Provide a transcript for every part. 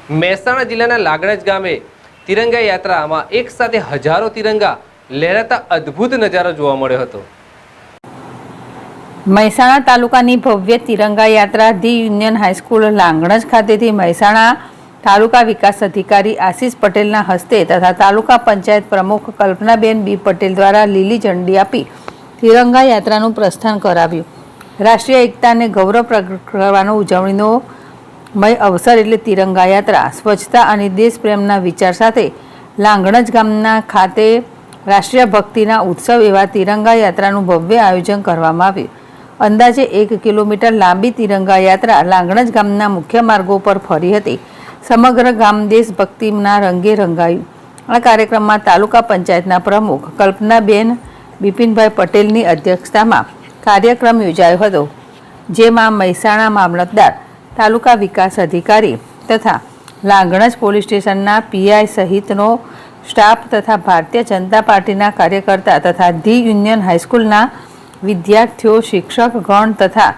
મહેસાણા જિલ્લાના લાગણજ ગામે તિરંગા યાત્રામાં એક સાથે હજારો તિરંગા લહેરાતા અદ્ભુત નજારો જોવા મળ્યો હતો। મહેસાણા તાલુકાની ભવ્ય તિરંગા યાત્રા ધી યુનિયન હાઈસ્કૂલ લાંગણજ ખાતેથી મહેસાણા તાલુકા વિકાસ અધિકારી આશીષ પટેલના હસ્તે તથા તાલુકા પંચાયત પ્રમુખ કલ્પનાબેન બી પટેલ દ્વારા લીલી ઝંડી આપી તિરંગા યાત્રાનું પ્રસ્થાન કરાવ્યું। રાષ્ટ્રીય એકતા અને ગૌરવ પ્રગટ કરવાનો ઉજવણીનો મય અવસર એટલે તિરંગા યાત્રા સ્વચ્છતા અને દેશપ્રેમના વિચાર સાથે લાંગણજ ગામના ખાતે રાષ્ટ્રીય ભક્તિના ઉત્સવ એવા તિરંગા યાત્રાનું ભવ્ય આયોજન કરવામાં આવ્યું। અંદાજે 1 કિલોમીટર લાંબી તિરંગા યાત્રા લાંગણજ ગામના મુખ્ય માર્ગો પર ફરી હતી। સમગ્ર ગામ દેશભક્તિના રંગે રંગાયું। આ કાર્યક્રમમાં તાલુકા પંચાયતના પ્રમુખ કલ્પનાબેન બિપિનભાઈ પટેલની અધ્યક્ષતામાં કાર્યક્રમ યોજાયો હતો, જેમાં મહેસાણા મામલતદાર, તાલુકા વિકાસ અધિકારી તથા લાંગણજ પોલીસ સ્ટેશનના પીઆઈ સહિતનો સ્ટાફ તથા ભારતીય જનતા પાર્ટીના કાર્યકર્તા તથા ધી યુનિયન હાઈસ્કૂલના વિદ્યાર્થીઓ, શિક્ષકગણ તથા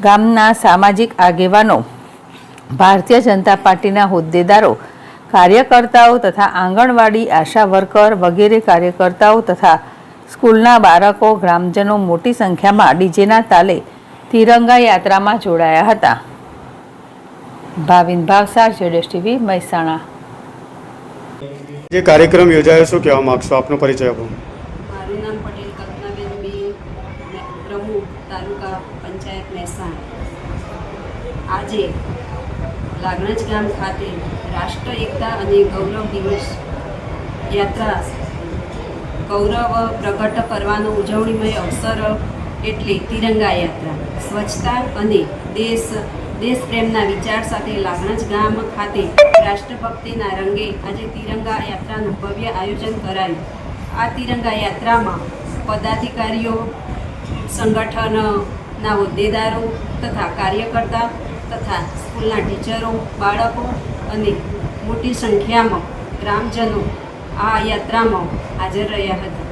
ગામના સામાજિક આગેવાનો, ભારતીય જનતા પાર્ટીના હોદ્દેદારો, કાર્યકર્તાઓ તથા આંગણવાડી આશા વર્કર વગેરે કાર્યકર્તાઓ તથા સ્કૂલના બાળકો, ગ્રામજનો મોટી સંખ્યામાં ડીજેના તાલે તિરંગા યાત્રામાં જોડાયા હતા। ભાવિન ભાવસાર, જેડેશ ટીવી, મહેસાણા। જે કાર્યક્રમ યોજાયો શું કહેવા માંગશો? આપનો પરિચય આપો। મારું નામ પટેલ કલ્પનાબેન બી, પ્રમુખ તાલુકા પંચાયત મહેસાણા। આજે લાગણજ ગામ ખાતે રાષ્ટ્ર એકતા અને ગૌરવ દિવસ યાત્રા ગૌરવ પ્રગટ કરવાનો ઉજવણીમય અવસર એટલે તિરંગા યાત્રા સ્વચ્છતા અને દેશપ્રેમના વિચાર સાથે લાગણજ ગામ ખાતે રાષ્ટ્રભક્તિના રંગે આજે તિરંગા યાત્રાનું ભવ્ય આયોજન કરાયું। આ તિરંગા યાત્રામાં પદાધિકારીઓ, સંગઠનના હોદ્દેદારો તથા કાર્યકર્તા તથા સ્કૂલના ટીચરો, બાળકો અને મોટી સંખ્યામાં ગ્રામજનો આ યાત્રામાં હાજર રહ્યા હતા।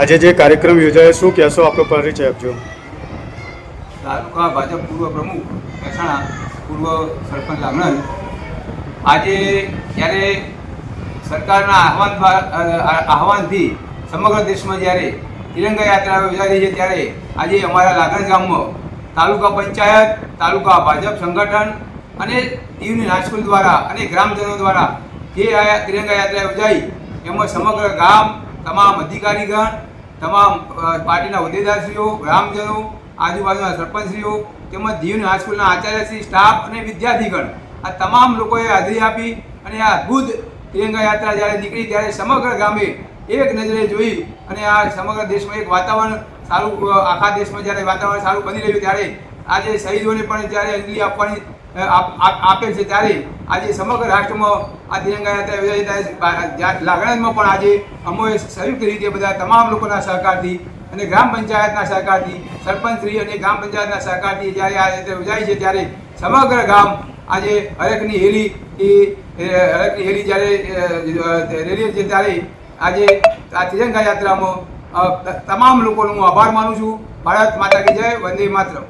આજે જે કાર્યક્રમ યોજાયો શું કહેશો? આપનો પરિચય આપજો। તાલુકા ભાજપ પૂર્વ પ્રમુખ મહેસાણા, પૂર્વ સરપંચ લાગણજ। આજે જ્યારે સરકારના આહવાનથી સમગ્ર દેશમાં જ્યારે તિરંગા યાત્રા યોજાઈ રહી છે, ત્યારે આજે અમારા લાગણજ ગામમાં તાલુકા પંચાયત, તાલુકા ભાજપ સંગઠન અને યુનિયન હાઈસ્કૂલ દ્વારા અને ગ્રામજનો દ્વારા જે આ તિરંગા યાત્રા યોજાઈ, એમાં સમગ્ર ગામ, તમામ અધિકારીગણ, તમામ પાર્ટીના હોદ્દેદારશ્રીઓ, ગ્રામજનો, આજુબાજુના સરપંચશ્રીઓ તેમજ ધી હાઈસ્કૂલના આચાર્યશ્રી, સ્ટાફ અને વિદ્યાર્થીગણ આ તમામ લોકોએ હાજરી આપી અને આ અદ્ભુત તિરંગા યાત્રા જ્યારે નીકળી ત્યારે સમગ્ર ગામે એક નજરે જોઈ અને આ સમગ્ર દેશમાં એક વાતાવરણ સારું, આખા દેશમાં જ્યારે વાતાવરણ સારું બની રહ્યું ત્યારે આજે શહીદોને પણ જ્યારે અંજલિ આપવાની આપે છે, ત્યારે આજે સમગ્ર રાષ્ટ્રમાં આ તિરંગા યાત્રા યોજાઈ ત્યારે લાગણજમાં પણ આજે અમોએ સંયુક્ત રીતે બધા તમામ લોકોના સહકારથી અને ગ્રામ પંચાયતના સહકારથી, સરપંચશ્રી અને ગ્રામ પંચાયતના સહકારથી જ્યારે આ યાત્રા યોજાઈ છે, ત્યારે સમગ્ર ગામ આજે હરેકની હેલી જ્યારે રેલી છે, ત્યારે આજે આ તિરંગા યાત્રામાં તમામ લોકોનો હું આભાર માનું છું। ભારત માતા કી જય, વંદે માતરમ।